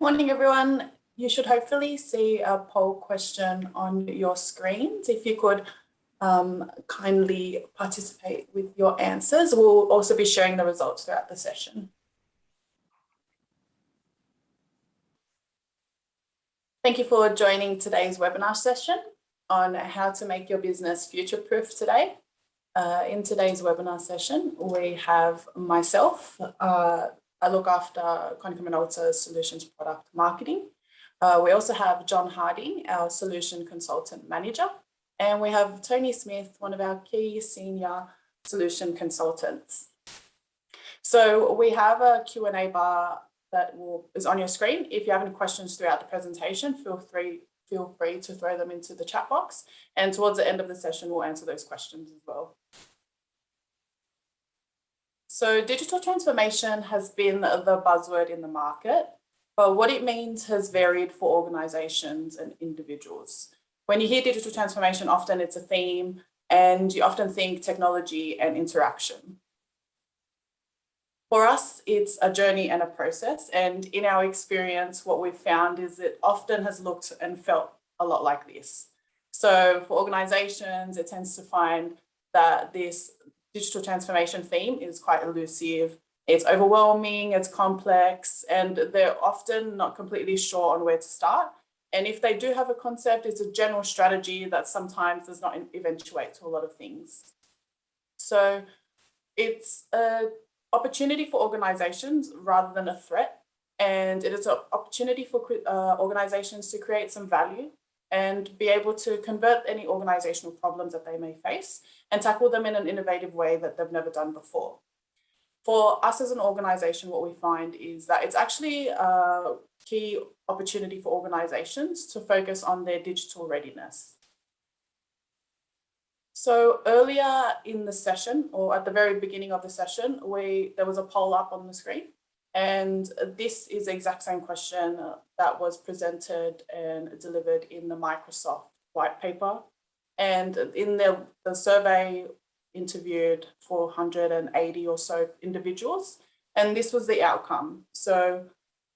Morning, everyone. You should hopefully see a poll question on your screens. If you could kindly participate with your answers. We'll also be sharing the results throughout the session. Thank you for joining today's webinar session on how to make your business future-proof today. In today's webinar session, we have myself. I look after Konica Minolta's Solutions Product Marketing. We also have John Harding, our Solution Consultant Manager, and we have Tony Smith, one of our key senior solution consultants. So we have a Q&A bar that is on your screen. If you have any questions throughout the presentation, feel free to throw them into the chat box. And towards the end of the session, we'll answer those questions as well. So digital transformation has been the buzzword in the market, but what it means has varied for organizations and individuals. When you hear digital transformation, often it's a theme, and you often think technology and interaction. For us, it's a journey and a process, and in our experience, what we've found is it often has looked and felt a lot like this. So for organizations, it tends to find that this digital transformation theme is quite elusive. It's overwhelming, it's complex, and they're often not completely sure on where to start. And if they do have a concept, it's a general strategy that sometimes does not eventuate to a lot of things. So it's an opportunity for organizations rather than a threat. And it is an opportunity for organizations to create some value and be able to convert any organizational problems that they may face and tackle them in an innovative way that they've never done before. For us as an organization, what we find is that it's actually a key opportunity for organizations to focus on their digital readiness. So earlier in the session, or at the very beginning of the session, there was a poll up on the screen. And this is the exact same question that was presented and delivered in the Microsoft white paper. And in the survey interviewed 480 or so individuals, and this was the outcome. So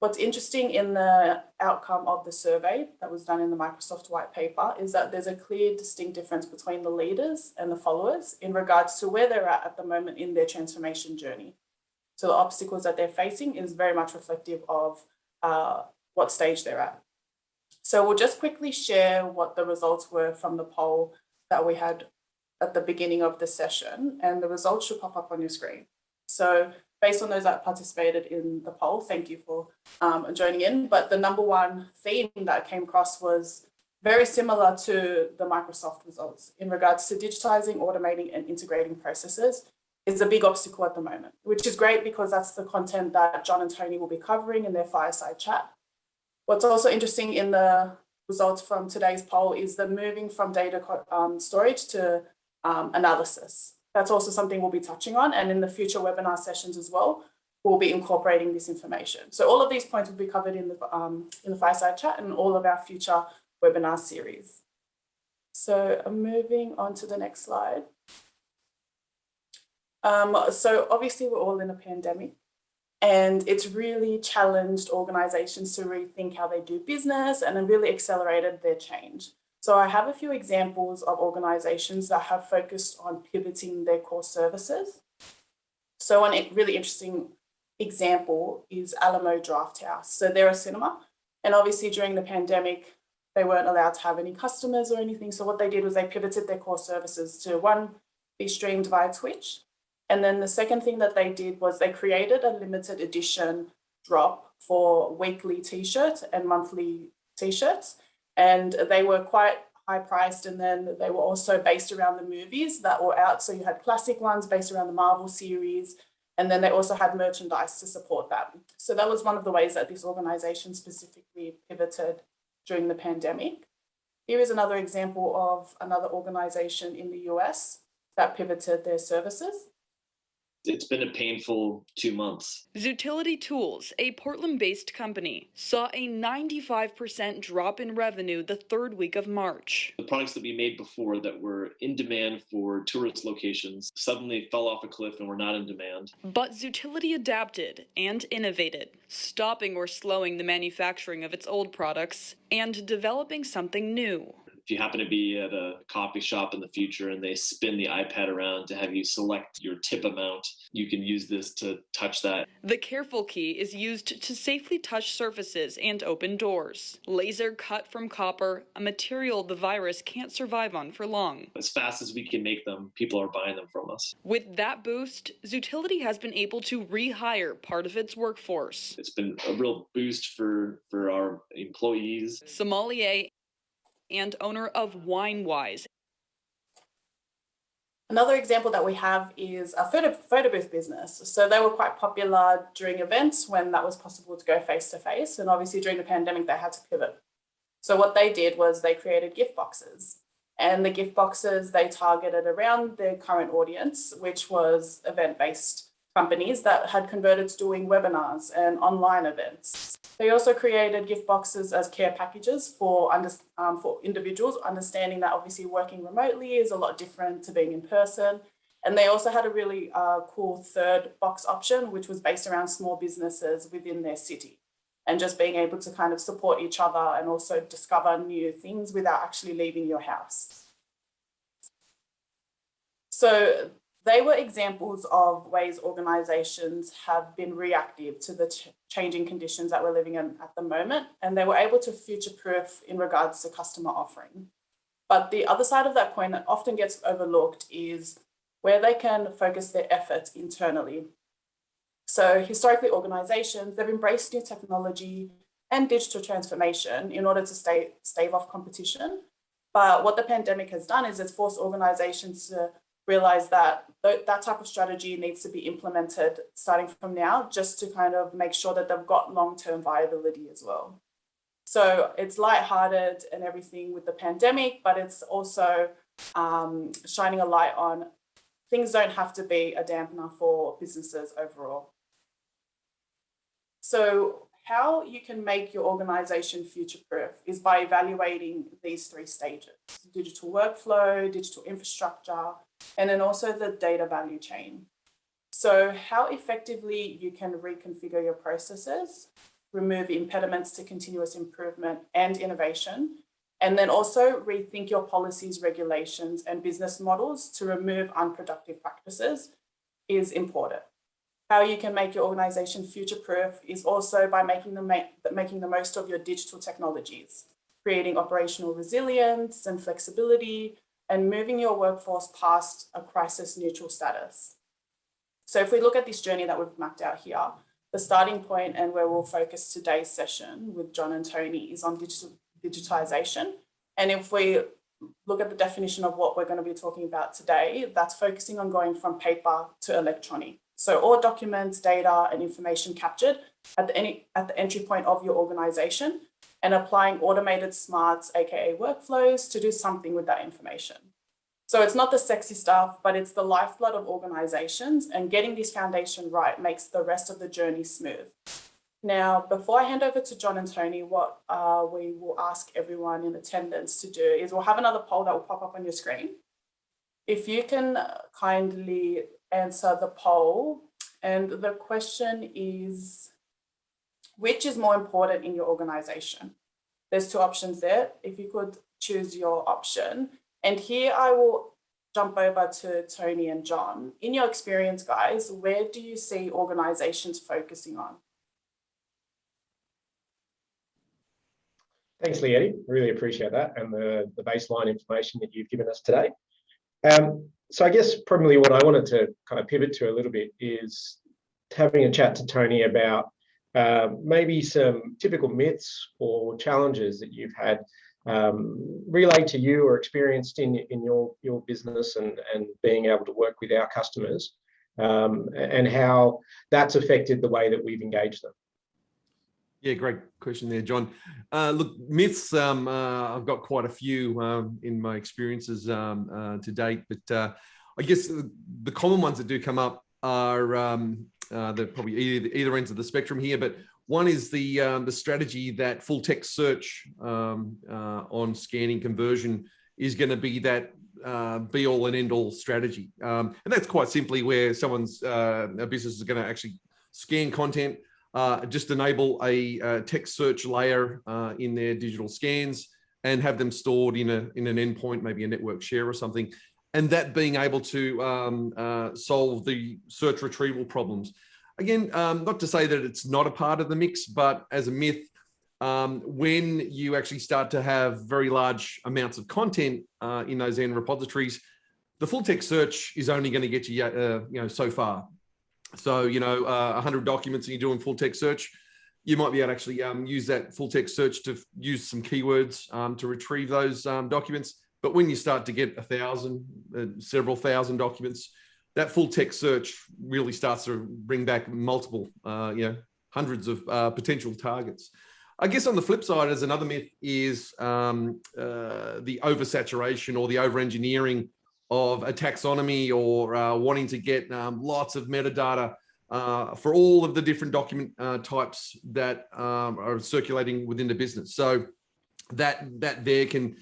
what's interesting in the outcome of the survey that was done in the Microsoft white paper is that there's a clear, distinct difference between the leaders and the followers in regards to where they're at the moment in their transformation journey. So the obstacles that they're facing is very much reflective of what stage they're at. So we'll just quickly share what the results were from the poll that we had at the beginning of the session, and the results should pop up on your screen. So based on those that participated in the poll, thank you for joining in. But the number one theme that came across was very similar to the Microsoft results in regards to digitizing, automating, and integrating processes is a big obstacle at the moment, which is great because that's the content that John and Tony will be covering in their fireside chat. What's also interesting in the results from today's poll is the moving from data storage to analysis. That's also something we'll be touching on, and in the future webinar sessions as well, we'll be incorporating this information. So all of these points will be covered in the fireside chat and all of our future webinar series. So I'm moving on to the next slide. So obviously we're all in a pandemic, and it's really challenged organizations to rethink how they do business and have really accelerated their change. So I have a few examples of organizations that have focused on pivoting their core services. So one really interesting example is Alamo Drafthouse. So they're a cinema, and obviously during the pandemic, they weren't allowed to have any customers or anything. So what they did was they pivoted their core services to one, be streamed via Twitch. And then the second thing that they did was they created a limited edition drop for weekly t-shirts and monthly t-shirts. And they were quite high priced. And then they were also based around the movies that were out. So you had classic ones based around the Marvel series. And then they also had merchandise to support that. So that was one of the ways that this organization specifically pivoted during the pandemic. Here is another example of another organization in the US that pivoted their services. It's been a painful 2 months. Zutility Tools, a Portland-based company, saw a 95% drop in revenue the third week of March. The products that we made before that were in demand for tourist locations suddenly fell off a cliff and were not in demand. But Zutility adapted and innovated, stopping or slowing the manufacturing of its old products and developing something new. If you happen to be at a coffee shop in the future and they spin the iPad around to have you select your tip amount, you can use this to touch that. The Careful key is used to safely touch surfaces and open doors. Laser cut from copper, a material the virus can't survive on for long. As fast as we can make them, people are buying them from us. With that boost, Zutility has been able to rehire part of its workforce. It's been a real boost for our employees. Sommelier and owner of WineWise. Another example that we have is a photo booth business. So they were quite popular during events when that was possible to go face to face. And obviously during the pandemic, they had to pivot. So what they did was they created gift boxes. And the gift boxes, they targeted around their current audience, which was event-based companies that had converted to doing webinars and online events. They also created gift boxes as care packages for individuals, understanding that obviously working remotely is a lot different to being in person. And they also had a really cool third box option, which was based around small businesses within their city and just being able to kind of support each other and also discover new things without actually leaving your house. So they were examples of ways organizations have been reactive to the changing conditions that we're living in at the moment, and they were able to future-proof in regards to customer offering. But the other side of that coin that often gets overlooked is where they can focus their efforts internally. So historically, organizations, they've embraced new technology and digital transformation in order to stave off competition. But what the pandemic has done is it's forced organizations to realize that that type of strategy needs to be implemented starting from now, just to kind of make sure that they've got long-term viability as well. So it's lighthearted and everything with the pandemic, but it's also shining a light on things don't have to be a dampener for businesses overall. So how you can make your organization future-proof is by evaluating these three stages: digital workflow, digital infrastructure, and then also the data value chain. So how effectively you can reconfigure your processes, remove impediments to continuous improvement and innovation, and then also rethink your policies, regulations, and business models to remove unproductive practices is important. How you can make your organization future-proof is also by making the most of your digital technologies, creating operational resilience and flexibility, and moving your workforce past a crisis-neutral status. So if we look at this journey that we've mapped out here, the starting point and where we'll focus today's session with John and Tony is on digitisation. And if we look at the definition of what we're going to be talking about today, that's focusing on going from paper to electronic. So all documents, data, and information captured at the entry point of your organization, and applying automated smarts, aka workflows, to do something with that information. So it's not the sexy stuff, but it's the lifeblood of organizations, and getting this foundation right makes the rest of the journey smooth. Now, before I hand over to John and Tony, what we will ask everyone in attendance to do is we'll have another poll that will pop up on your screen. If you can kindly answer the poll, and the question is, which is more important in your organization? There's two options there. If you could choose your option. And here I will jump over to Tony and John. In your experience, guys, where do you see organizations focusing on? Thanks, Leetti. Really appreciate that and the baseline information that you've given us today. So I guess probably what I wanted to kind of pivot to a little bit is having a chat to Tony about maybe some typical myths or challenges that you've had relayed to you or experienced in your business and being able to work with our customers and how that's affected the way that we've engaged them. Yeah, great question there, John. Look, myths, I've got quite a few in my experiences to date, but I guess the common ones that do come up are they're probably either ends of the spectrum here, but one is the strategy that full text search on scanning conversion is going to be that be all and end all strategy, and that's quite simply where someone's a business is going to actually scan content, just enable a text search layer in their digital scans and have them stored in an endpoint, maybe a network share or something, and that being able to solve the search retrieval problems. Again, not to say that it's not a part of the mix, but as a myth, when you actually start to have very large amounts of content in those end repositories, the full text search is only going to get you, so far. So, 100 documents and you're doing full text search, you might be able to actually use that full text search to use some keywords to retrieve those documents. But when you start to get 1,000, several thousand documents, that full text search really starts to bring back multiple, hundreds of potential targets. I guess on the flip side, as another myth, is the oversaturation or the over-engineering of a taxonomy or wanting to get lots of metadata for all of the different document types that are circulating within the business. So that there can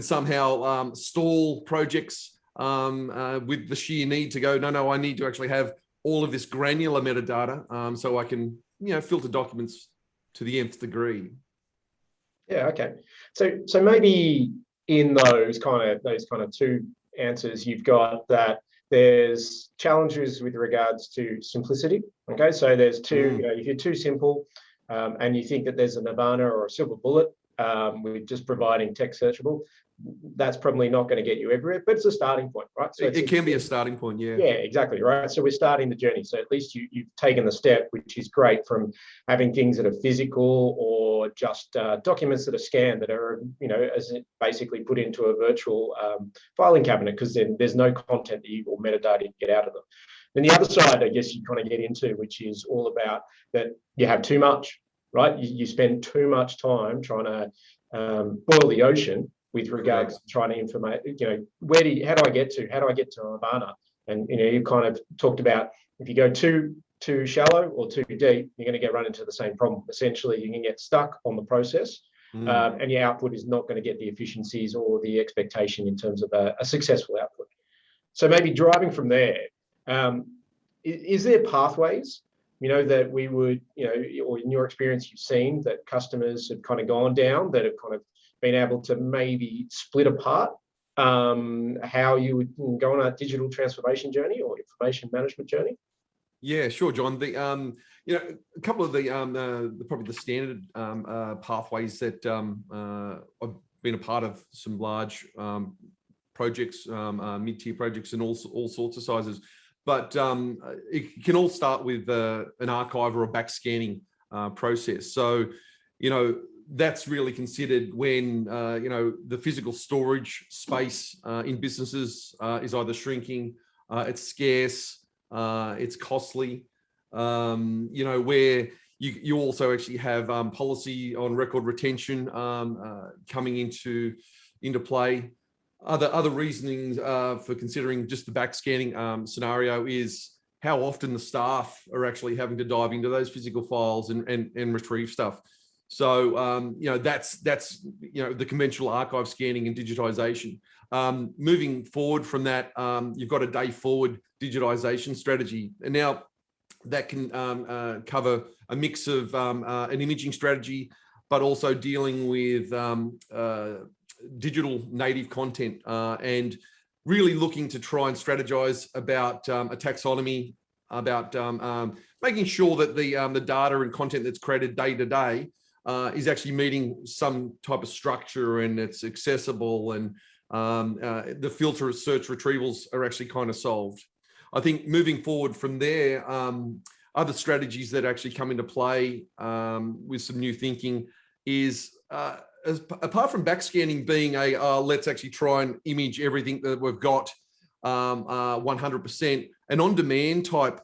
somehow stall projects with the sheer need to go, no, I need to actually have all of this granular metadata so I can, filter documents to the nth degree. Yeah, okay. So maybe in those kind of two answers, you've got that there's challenges with regards to simplicity. Okay, so there's two, if you're too simple and you think that there's a nirvana or a silver bullet with just providing text searchable, that's probably not going to get you everywhere, but it's a starting point, right? So it can be a starting point, yeah. Yeah, exactly, right? So we're starting the journey. So at least you've taken the step, which is great, from having things that are physical or just documents that are scanned that are, as it basically put into a virtual filing cabinet, because then there's no content or metadata you get out of them. Then the other side, I guess, you kind of get into, which is all about that you have too much, right? You spend too much time trying to boil the ocean with regards to trying to informate, how do I get to Nirvana? And, you kind of talked about, if you go too shallow or too deep, you're going to run into the same problem. Essentially, you can get stuck on the process and your output is not going to get the efficiencies or the expectation in terms of a successful output. So maybe driving from there, is there pathways, that we would, or in your experience you've seen that customers have kind of gone down that have kind of been able to maybe split apart how you would go on a digital transformation journey or information management journey? Yeah, sure, John. The a couple of the probably the standard pathways that I've been a part of some large projects, mid-tier projects, and all sorts of sizes. But it can all start with an archive or a back scanning process. So, that's really considered when the physical storage space in businesses is either shrinking, it's scarce, it's costly, where you also actually have policy on record retention coming into play. Other reasonings for considering just the back scanning scenario is how often the staff are actually having to dive into those physical files and retrieve stuff. So, that's the conventional archive scanning and digitization. Moving forward from that, you've got a day forward digitization strategy. And now that can cover a mix of an imaging strategy, but also dealing with digital native content and really looking to try and strategize about a taxonomy, about making sure that the data and content that's created day to day is actually meeting some type of structure and it's accessible, and the filter search retrievals are actually kind of solved. I think moving forward from there, other strategies that actually come into play with some new thinking is apart from back scanning being let's actually try and image everything that we've got 100%, an on-demand type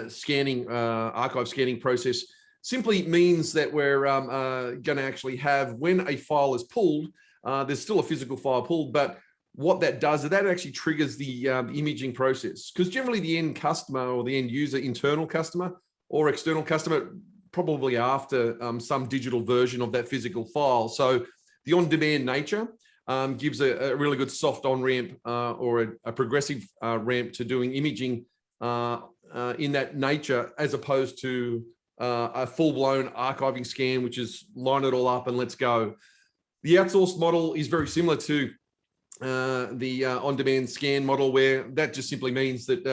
scanning, archive scanning process simply means that we're going to actually have, when a file is pulled, there's still a physical file pulled, but what that does is that actually triggers the imaging process, because generally the end customer or the end user, internal customer or external customer, probably after some digital version of that physical file. So the on-demand nature gives a really good soft on-ramp or a progressive ramp to doing imaging in that nature, as opposed to a full-blown archiving scan, which is line it all up and let's go. The outsourced model is very similar to the on-demand scan model, where that just simply means that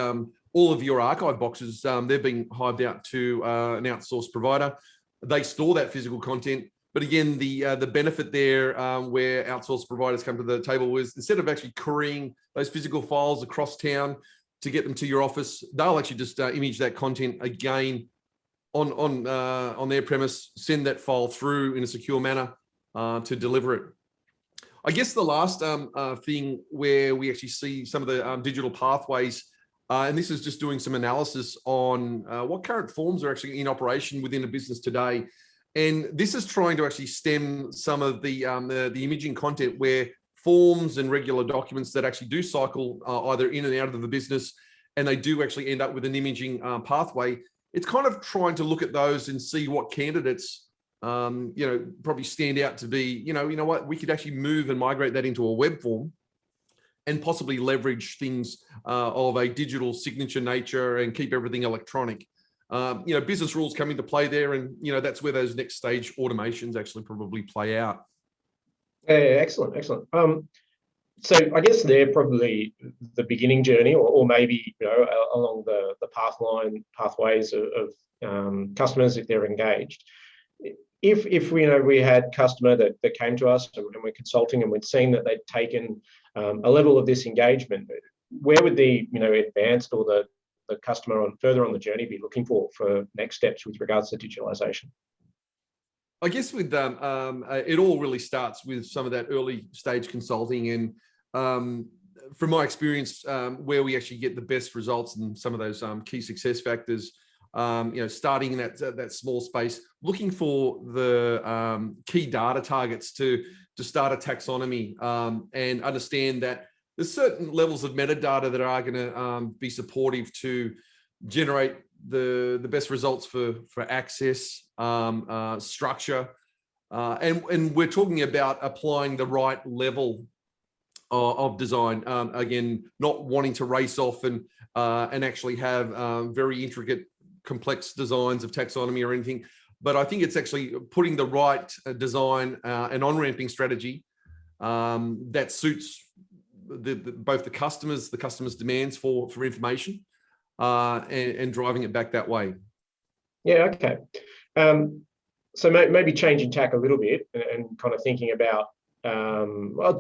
all of your archive boxes, they're being hived out to an outsourced provider. They store that physical content. But again, the benefit there where outsourced providers come to the table was, instead of actually couriering those physical files across town to get them to your office, they'll actually just image that content again on their premise, send that file through in a secure manner to deliver it. I guess the last thing where we actually see some of the digital pathways, and this is just doing some analysis on what current forms are actually in operation within a business today. And this is trying to actually stem some of the imaging content where forms and regular documents that actually do cycle either in and out of the business, and they do actually end up with an imaging pathway. It's kind of trying to look at those and see what candidates probably stand out to be, you know what, we could actually move and migrate that into a web form and possibly leverage things of a digital signature nature and keep everything electronic. Business rules come into play there, and that's where those next stage automations actually probably play out. Yeah, excellent. So I guess they're probably the beginning journey, or maybe along the pathways of customers if they're engaged. If we had customer that came to us and we're consulting and we'd seen that they'd taken a level of this engagement, where would the advanced or the customer further on the journey be looking for next steps with regards to digitalisation? I guess with it all really starts with some of that early stage consulting, and from my experience, where we actually get the best results and some of those key success factors. Starting in that small space, looking for the key data targets to start a taxonomy and understand that there's certain levels of metadata that are going to be supportive to generate the best results for access, structure, and we're talking about applying the right level of design. Again, not wanting to race off and actually have very intricate, complex designs of taxonomy or anything, but I think it's actually putting the right design and on-ramping strategy that suits both the customers' demands for information and driving it back that way. Yeah, okay. So maybe changing tack a little bit and kind of thinking about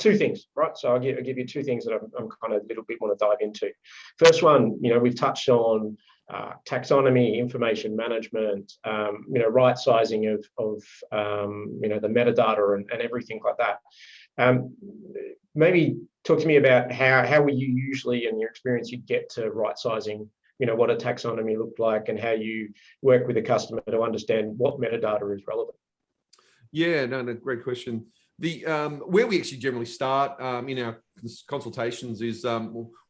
two things, right? So I'll give you two things that I'm kind of a little bit want to dive into. First one, we've touched on taxonomy, information management, right sizing of the metadata and everything like that. Maybe talk to me about how will you usually, in your experience, you get to right sizing, what a taxonomy looked like, and how you work with a customer to understand what metadata is relevant. Yeah, no, great question. The where we actually generally start in our consultations is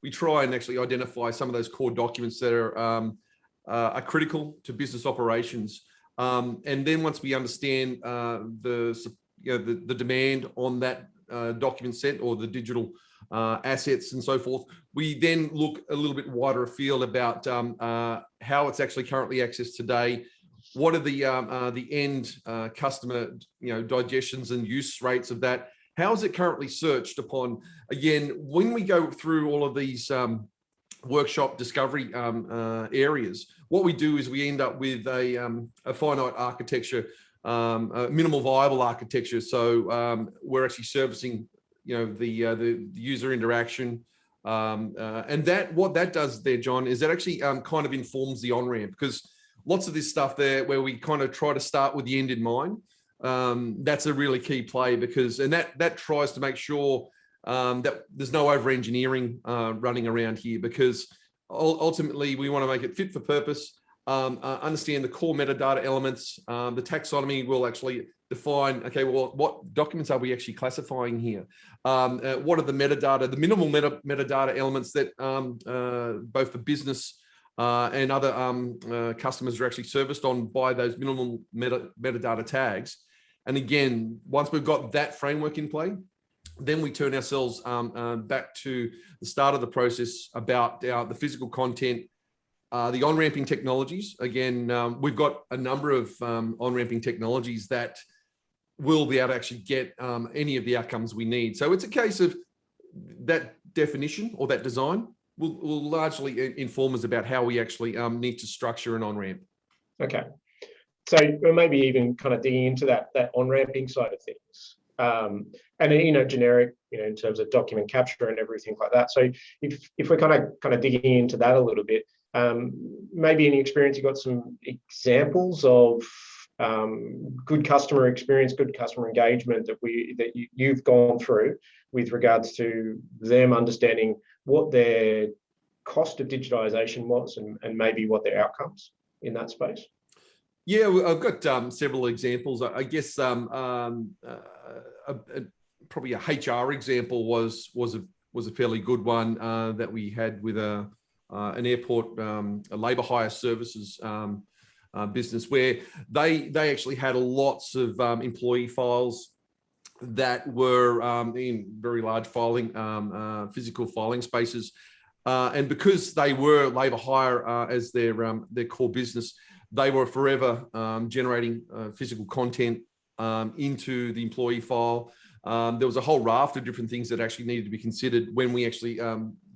we try and actually identify some of those core documents that are critical to business operations, and then once we understand the demand on that document set or the digital assets and so forth, we then look a little bit wider afield about how it's actually currently accessed today. What are the end customer digestions and use rates of that? How is it currently searched upon? Again, when we go through all of these workshop discovery areas, what we do is we end up with a finite architecture, a minimal viable architecture. So we're actually servicing the user interaction, and that what that does there, John, is that actually kind of informs the on-ramp, because lots of this stuff there where we kind of try to start with the end in mind, that's a really key play, because that tries to make sure that there's no over engineering running around here, because ultimately we want to make it fit for purpose, understand the core metadata elements. The taxonomy will actually define, okay, well, what documents are we actually classifying here? What are the metadata, the minimal metadata elements that both the business and other customers are actually serviced on by those minimal metadata tags. And again, once we've got that framework in play, then we turn ourselves back to the start of the process about the physical content, the on-ramping technologies. Again, we've got a number of on-ramping technologies that will be able to actually get any of the outcomes we need. So it's a case of that definition or that design will largely inform us about how we actually need to structure an on-ramp. Okay. So maybe even kind of digging into that on-ramping side of things. And generic, in terms of document capture and everything like that. So if we're kind of digging into that a little bit, maybe in your experience, you've got some examples of good customer experience, good customer engagement that you've gone through with regards to them understanding what their cost of digitization was and maybe what their outcomes in that space. Yeah, I've got several examples. I guess probably a HR example was a fairly good one that we had with an airport a labour hire services business, where they actually had lots of employee files that were in very large filing physical filing spaces, and because they were labour hire as their core business, they were forever generating physical content into the employee file. There was a whole raft of different things that actually needed to be considered when we actually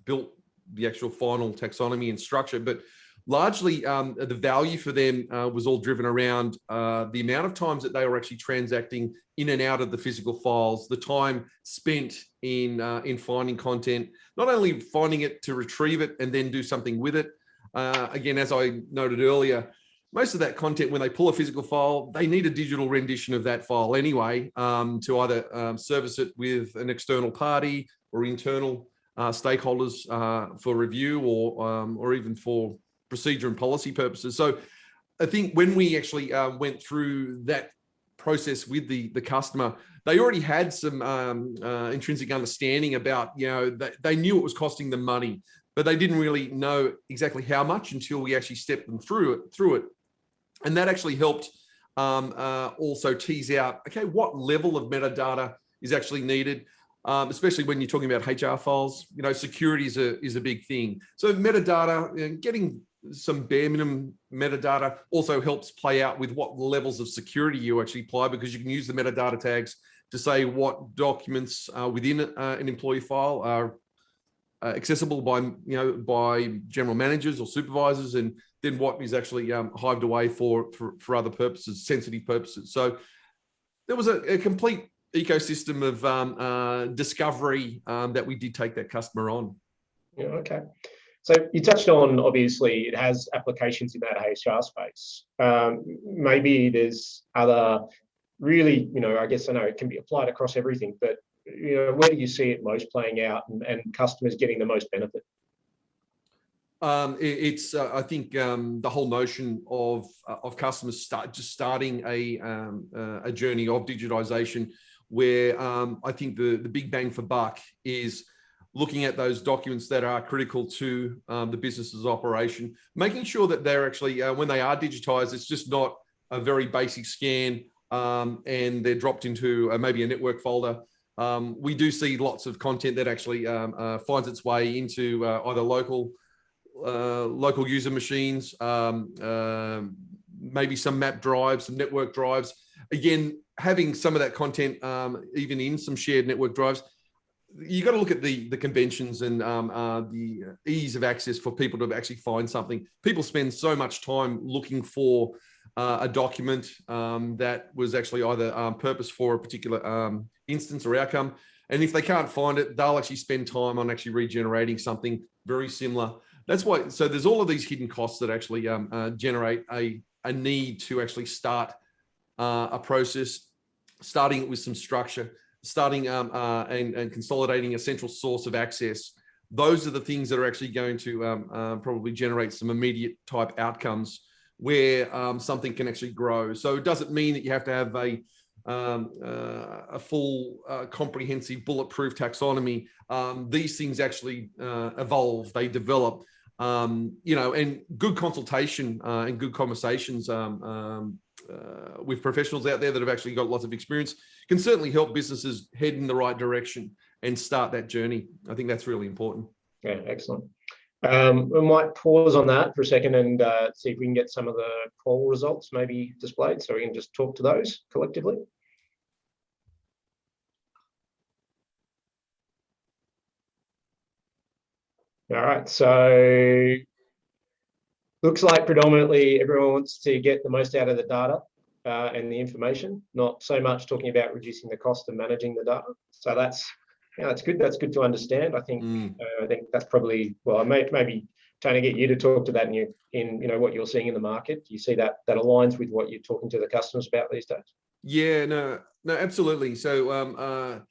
built the actual final taxonomy and structure. But largely, the value for them was all driven around the amount of times that they were actually transacting in and out of the physical files, the time spent in finding content, not only finding it to retrieve it and then do something with it. Again, as I noted earlier, most of that content, when they pull a physical file, they need a digital rendition of that file anyway to either service it with an external party or internal stakeholders for review or even for procedure and policy purposes. So I think when we actually went through that process with the customer, they already had some intrinsic understanding about, they knew it was costing them money, but they didn't really know exactly how much until we actually stepped them through it. And that actually helped also tease out, okay, what level of metadata is actually needed, especially when you're talking about HR files. Security is a big thing. So metadata, getting some bare minimum metadata also helps play out with what levels of security you actually apply, because you can use the metadata tags to say what documents within an employee file are accessible by general managers or supervisors, and then what is actually hived away for other purposes, sensitive purposes. So there was a complete ecosystem of discovery that we did take that customer on. Yeah, okay. So you touched on, obviously, it has applications in that HR space. Maybe there's other really, I guess I know it can be applied across everything, but where do you see it most playing out and customers getting the most benefit? It's I think the whole notion of customers starting a journey of digitization, where I think the big bang for buck is looking at those documents that are critical to the business's operation, making sure that they're actually, when they are digitized, it's just not a very basic scan and they're dropped into maybe a network folder. We do see lots of content that actually finds its way into either local user machines, maybe some map drives, some network drives. Again, having some of that content even in some shared network drives, you got to look at the conventions and the ease of access for people to actually find something. People spend so much time looking for a document that was actually either purposed for a particular instance or outcome. And if they can't find it, they'll actually spend time on actually regenerating something very similar. That's why, so there's all of these hidden costs that actually generate a need to actually start a process, starting it with some structure, starting and consolidating a central source of access. Those are the things that are actually going to probably generate some immediate type outcomes where something can actually grow. So it doesn't mean that you have to have a full comprehensive bulletproof taxonomy. These things actually evolve, they develop, you know, and good consultation and good conversations with professionals out there that have actually got lots of experience can certainly help businesses head in the right direction and start that journey. I think that's really important. Yeah, excellent. We might pause on that for a second and see if we can get some of the poll results maybe displayed so we can just talk to those collectively. All right, so looks like predominantly everyone wants to get the most out of the data and the information, not so much talking about reducing the cost of managing the data. So that's, yeah, that's good. That's good to understand. I think that's probably, well, I maybe Tony, get you to talk to that in you know what you're seeing in the market. Do you see that aligns with what you're talking to the customers about these days? Yeah, no, absolutely. So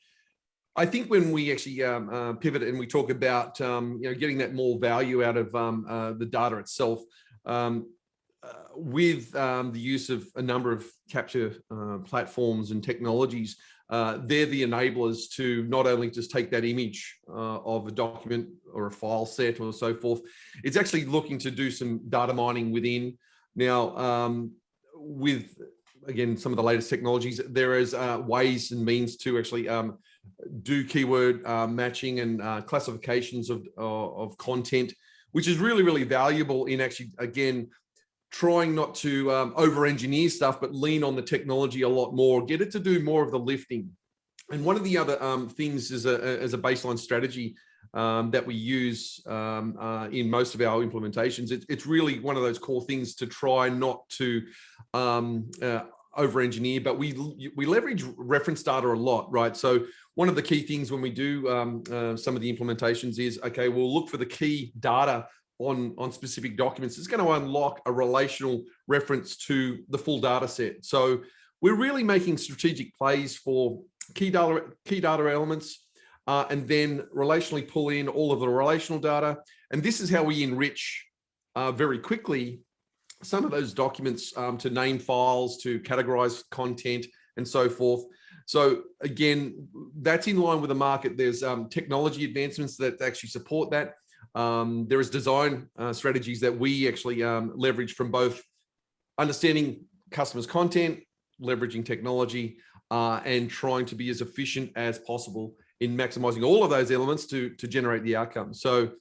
I think when we actually pivot and we talk about you know, getting that more value out of the data itself, with the use of a number of capture platforms and technologies, they're the enablers to not only just take that image of a document or a file set or so forth. It's actually looking to do some data mining within. Now, with again some of the latest technologies, there is ways and means to actually do keyword matching and classifications of content, which is really, really valuable in actually, again, trying not to over-engineer stuff, but lean on the technology a lot more, get it to do more of the lifting. And one of the other things is as a baseline strategy that we use in most of our implementations. It's really one of those core things to try not to over-engineer, but we leverage reference data a lot, right? So one of the key things when we do some of the implementations is, okay, we'll look for the key data on specific documents. It's going to unlock a relational reference to the full data set. So we're really making strategic plays for key data elements, and then relationally pull in all of the relational data. And this is how we enrich very quickly some of those documents to name files, to categorize content, and so forth. So again, that's in line with the market. There's technology advancements that actually support that. There is design strategies that we actually leverage from both understanding customers' content, leveraging technology, and trying to be as efficient as possible in maximizing all of those elements to generate the outcome. So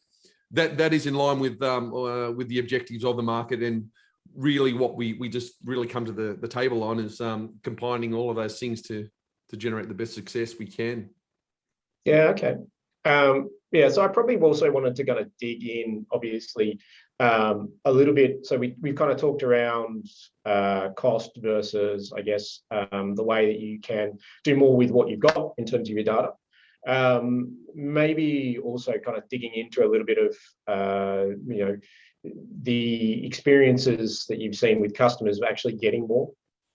that is in line with the objectives of the market, and really what we just really come to the table on is combining all of those things to generate the best success we can. Yeah, okay. Yeah, so I probably also wanted to kind of dig in, obviously, a little bit. So we've kind of talked around cost versus, I guess, the way that you can do more with what you've got in terms of your data. Maybe also kind of digging into a little bit of, you know, the experiences that you've seen with customers of actually getting more.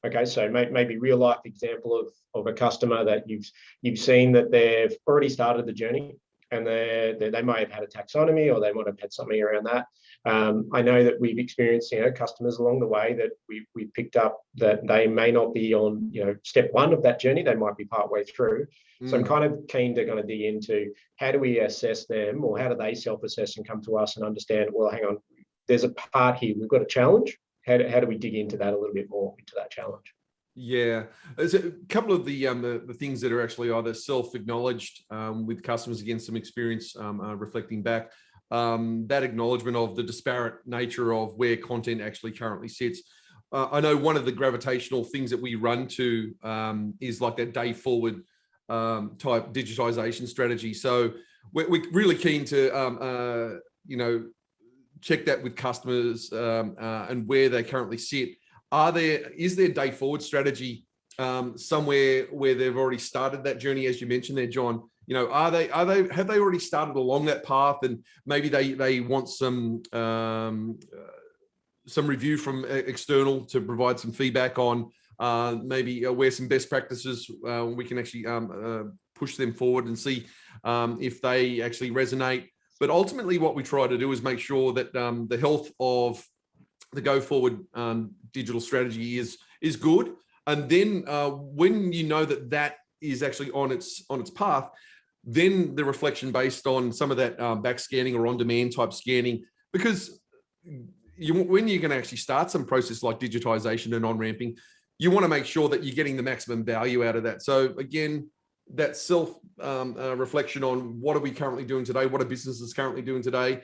Okay, so maybe real life example of a customer that you've seen that they've already started the journey, and they might have had a taxonomy, or they might have had something around that. I know that we've experienced, you know, customers along the way that we've picked up that they may not be on, you know, step one of that journey. They might be partway through. So I'm kind of keen to kind of dig into how do we assess them, or how do they self-assess and come to us and understand, well, hang on, there's a part here, we've got a challenge. How do we dig into that a little bit more, into that challenge? Yeah, there's a couple of the things that are actually either self-acknowledged with customers, again, some experience reflecting back, that acknowledgement of the disparate nature of where content actually currently sits. I know one of the gravitational things that we run to is like that day forward type digitisation strategy. So we're really keen to, you know, check that with customers and where they currently sit. Is there day forward strategy somewhere where they've already started that journey, as you mentioned there, John? You know, have they already started along that path, and maybe they want some review from external to provide some feedback on maybe where some best practices we can actually push them forward and see if they actually resonate. But ultimately, what we try to do is make sure that the health of the go forward digital strategy is good. And then when you know that that is actually on its path, then the reflection based on some of that back scanning or on demand type scanning, because when you're going to actually start some process like digitisation and on ramping, you want to make sure that you're getting the maximum value out of that. So again, that self reflection on what are we currently doing today? What are businesses currently doing today?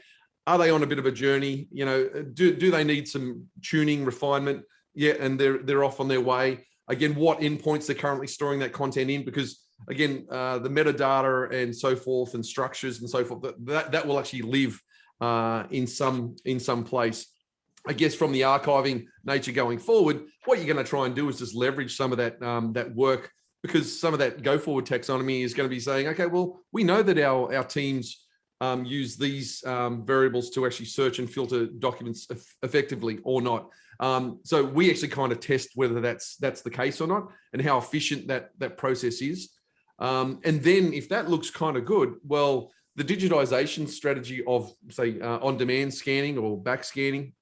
Are they on a bit of a journey? You know, do they need some tuning, refinement? Yeah, and they're off on their way. Again, what endpoints they're currently storing that content in, because again, the metadata and so forth and structures and so forth, that will actually live in some place. I guess from the archiving nature going forward, what you're going to try and do is just leverage some of that that work, because some of that go forward taxonomy is going to be saying, okay, well, we know that our teams use these variables to actually search and filter documents effectively or not. So we actually kind of test whether that's the case or not, and how efficient that process is. And then if that looks kind of good, well, the digitization strategy of, say, on-demand scanning or back scanning,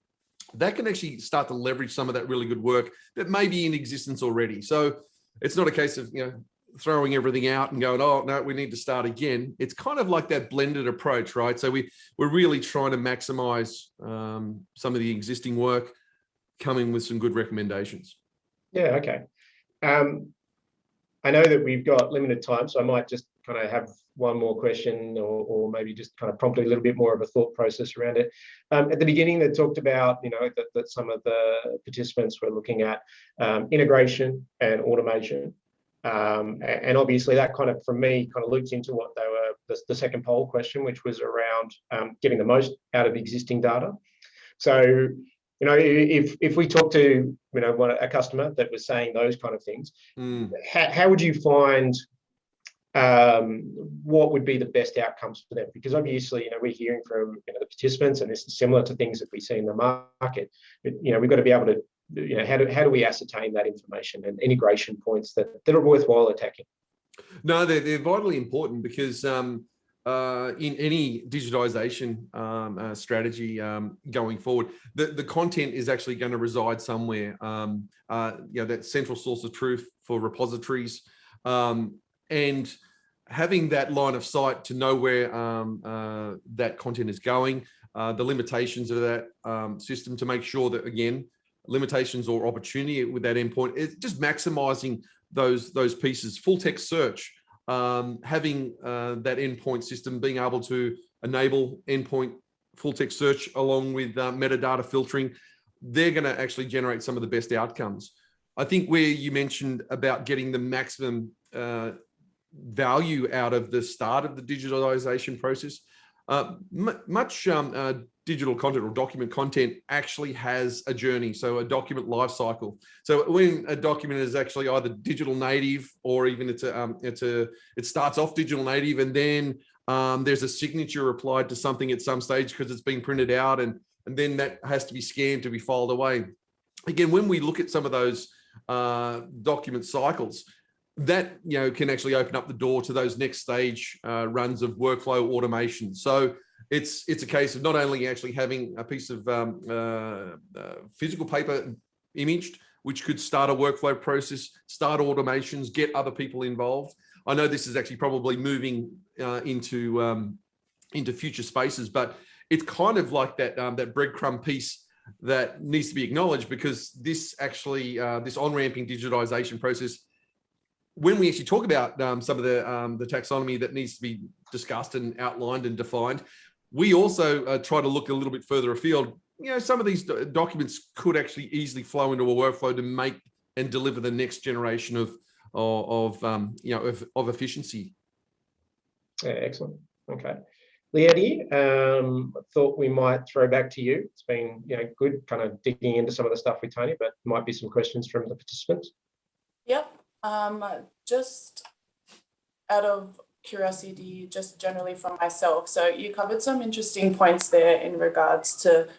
that can actually start to leverage some of that really good work that may be in existence already. So it's not a case of, throwing everything out and going, oh, no, we need to start again. It's kind of like that blended approach, right? So we're really trying to maximize some of the existing work, coming with some good recommendations. Yeah, okay. I know that we've got limited time, so I might just kind of have one more question, or maybe just kind of prompt a little bit more of a thought process around it. At the beginning, they talked about, that some of the participants were looking at integration and automation. And obviously that kind of, from me, kind of loops into what they were, the second poll question, which was around getting the most out of existing data. So, if we talk to, a customer that was saying those kind of things, how would you find what would be the best outcomes for them? Because obviously, we're hearing from the participants, and this is similar to things that we see in the market. But, we've got to be able to, how do we ascertain that information and integration points that are worthwhile attacking? No, they're vitally important, because in any digitization strategy going forward, the content is actually going to reside somewhere. That central source of truth for repositories, and having that line of sight to know where that content is going, the limitations of that system, to make sure that, again, limitations or opportunity with that endpoint, it's just maximizing those pieces. Full text search, having that endpoint system being able to enable endpoint full text search along with metadata filtering, they're going to actually generate some of the best outcomes. I think where you mentioned about getting the maximum value out of the start of the digitalization process, much digital content or document content actually has a journey, so a document life cycle. So when a document is actually either digital native, or even it starts off digital native, and then there's a signature applied to something at some stage because it's been printed out, and then that has to be scanned to be filed away. Again, when we look at some of those document cycles, that can actually open up the door to those next stage runs of workflow automation. So it's a case of not only actually having a piece of physical paper imaged, which could start a workflow process, start automations, get other people involved. I know this is actually probably moving into future spaces, but it's kind of like that breadcrumb piece that needs to be acknowledged, because this actually this on-ramping digitization process, when we actually talk about some of the taxonomy that needs to be discussed and outlined and defined, we also try to look a little bit further afield. Some of these documents could actually easily flow into a workflow to make and deliver the next generation of efficiency. Yeah, excellent. Okay, Leonie, thought we might throw back to you. It's been good kind of digging into some of the stuff with Tony, but might be some questions from the participants. Yep. Just out of curiosity, just generally from myself. So you covered some interesting points there in regards to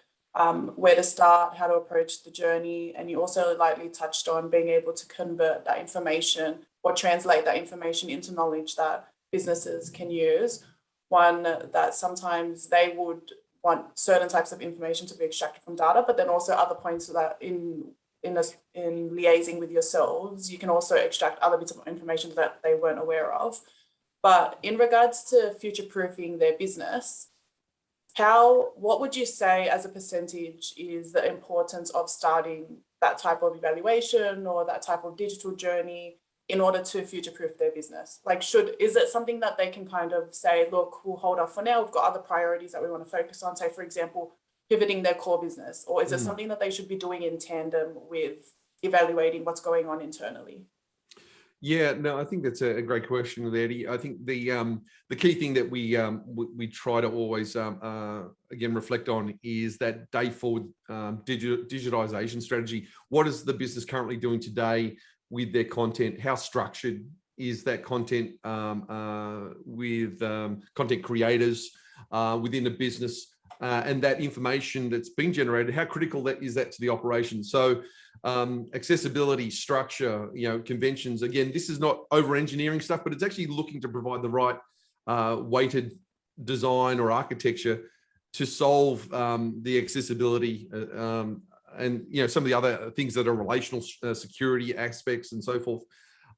where to start, how to approach the journey, and you also lightly touched on being able to convert that information or translate that information into knowledge that businesses can use. One that sometimes they would want certain types of information to be extracted from data, but then also other points that in liaising with yourselves, you can also extract other bits of information that they weren't aware of. But in regards to future-proofing their business, what would you say as a percentage is the importance of starting that type of evaluation or that type of digital journey in order to future-proof their business? Like, is it something that they can kind of say, look, we'll hold off for now, we've got other priorities that we want to focus on, say, for example, pivoting their core business? Or is it something that they should be doing in tandem with evaluating what's going on internally? Yeah, no, I think that's a great question, Eddie. I think the key thing that we try to always again reflect on is that day forward digitization strategy. What is the business currently doing today with their content? How structured is that content with content creators within the business, and that information that's being generated? How critical is that to the operation? So accessibility, structure, conventions. Again, this is not over-engineering stuff, but it's actually looking to provide the right weighted design or architecture to solve the accessibility and some of the other things that are relational security aspects and so forth.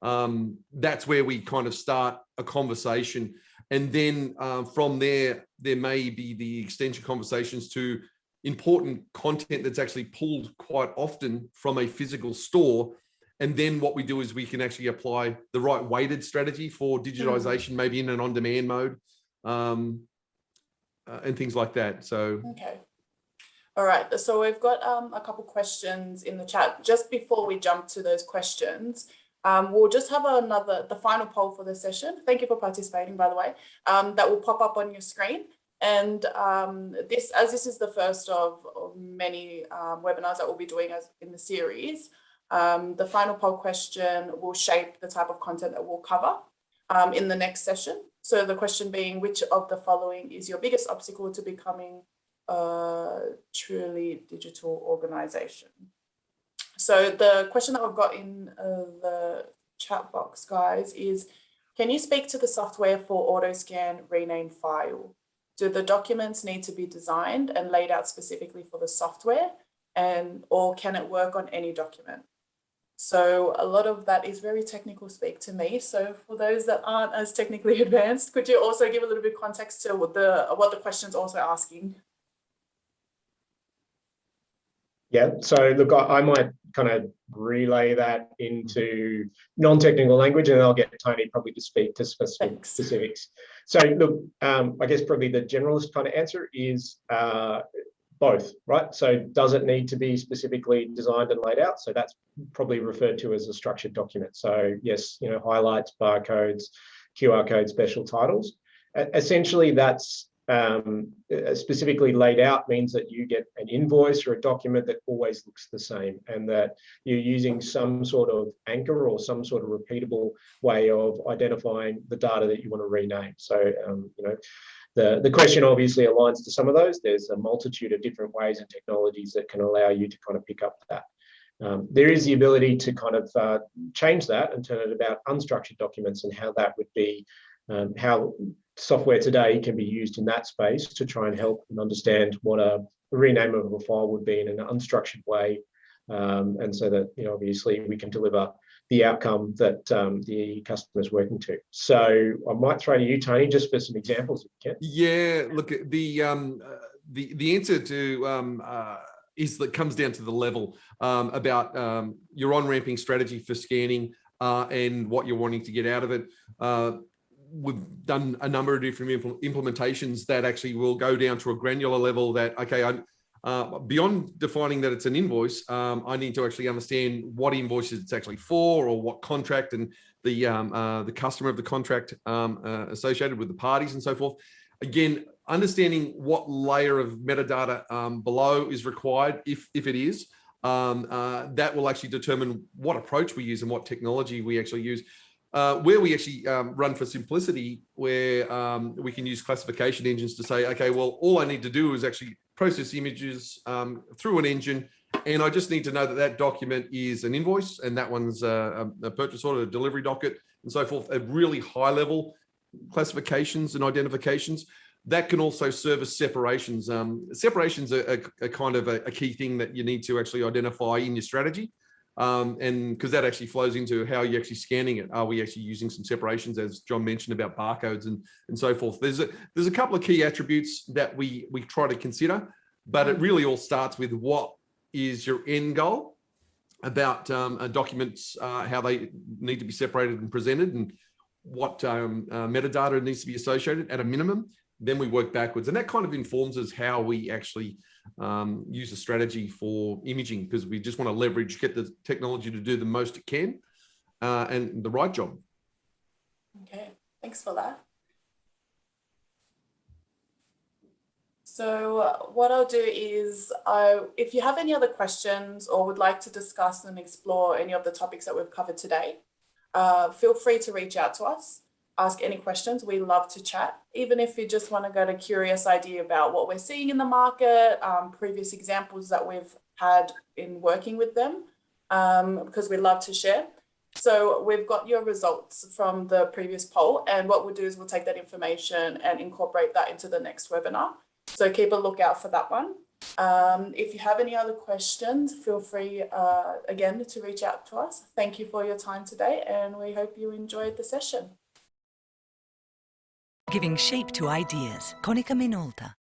That's where we kind of start a conversation, and then from there may be the extension conversations to important content that's actually pulled quite often from a physical store. And then what we do is we can actually apply the right weighted strategy for digitization, maybe in an on-demand mode, and things like that. So okay. All right, so we've got a couple questions in the chat. Just before we jump to those questions, we'll just have the final poll for the session. Thank you for participating, by the way, that will pop up on your screen. And this is the first of many webinars that we'll be doing in the series, the final poll question will shape the type of content that we'll cover in the next session. So the question being, which of the following is your biggest obstacle to becoming a truly digital organization? So the question that we've got in the chat box, guys, is, can you speak to the software for auto scan rename file? Do the documents need to be designed and laid out specifically for the software, or can it work on any document? So a lot of that is very technical speak to me. So for those that aren't as technically advanced, could you also give a little bit of context to what the question's also asking? Yeah, so look, I might kind of relay that into non-technical language, and I'll get Tony probably to speak to specifics. So look, I guess probably the generalist kind of answer is both, right? So does it need to be specifically designed and laid out? So that's probably referred to as a structured document. So yes, highlights, barcodes, QR codes, special titles. Essentially, that's specifically laid out means that you get an invoice or a document that always looks the same, and that you're using some sort of anchor or some sort of repeatable way of identifying the data that you want to rename. So, the question obviously aligns to some of those. There's a multitude of different ways and technologies that can allow you to kind of pick up that. There is the ability to kind of change that and turn it about unstructured documents, and how that would be, how software today can be used in that space to try and help and understand what a rename of a file would be in an unstructured way, and so that obviously we can deliver the outcome that the customer is working to. So I might throw to you, Tony, just for some examples if you can. Yeah, look, the answer to is that comes down to the level about your on-ramping strategy for scanning and what you're wanting to get out of it. We've done a number of different implementations that actually will go down to a granular level that, okay, beyond defining that it's an invoice, I need to actually understand what invoice it's actually for, or what contract and the customer of the contract associated with the parties and so forth. Again, understanding what layer of metadata below is required, if it is, that will actually determine what approach we use and what technology we actually use. Where we actually run for simplicity, where we can use classification engines to say, okay, well, all I need to do is actually process images through an engine, and I just need to know that that document is an invoice, and that one's a purchase order, a delivery docket, and so forth. At really high level classifications and identifications. that can also service separations. Separations are kind of a key thing that you need to actually identify in your strategy. And because that actually flows into how you're actually scanning it. Are we actually using some separations, as John mentioned, about barcodes and so forth? There's a couple of key attributes that we try to consider, but it really all starts with what is your end goal about documents, how they need to be separated and presented, and what metadata needs to be associated at a minimum. Then we work backwards, and that kind of informs us how we actually use a strategy for imaging, because we just want to leverage, get the technology to do the most it can, and the right job. Okay, thanks for that. So what I'll do is, if you have any other questions or would like to discuss and explore any of the topics that we've covered today, feel free to reach out to us. Ask any questions. We love to chat. Even if you just want to get a curious idea about what we're seeing in the market, previous examples that we've had in working with them, because we love to share. So we've got your results from the previous poll, and what we'll do is we'll take that information and incorporate that into the next webinar. So keep a lookout for that one. If you have any other questions, feel free again to reach out to us. Thank you for your time today, and we hope you enjoyed the session. Giving shape to ideas. Konica Minolta.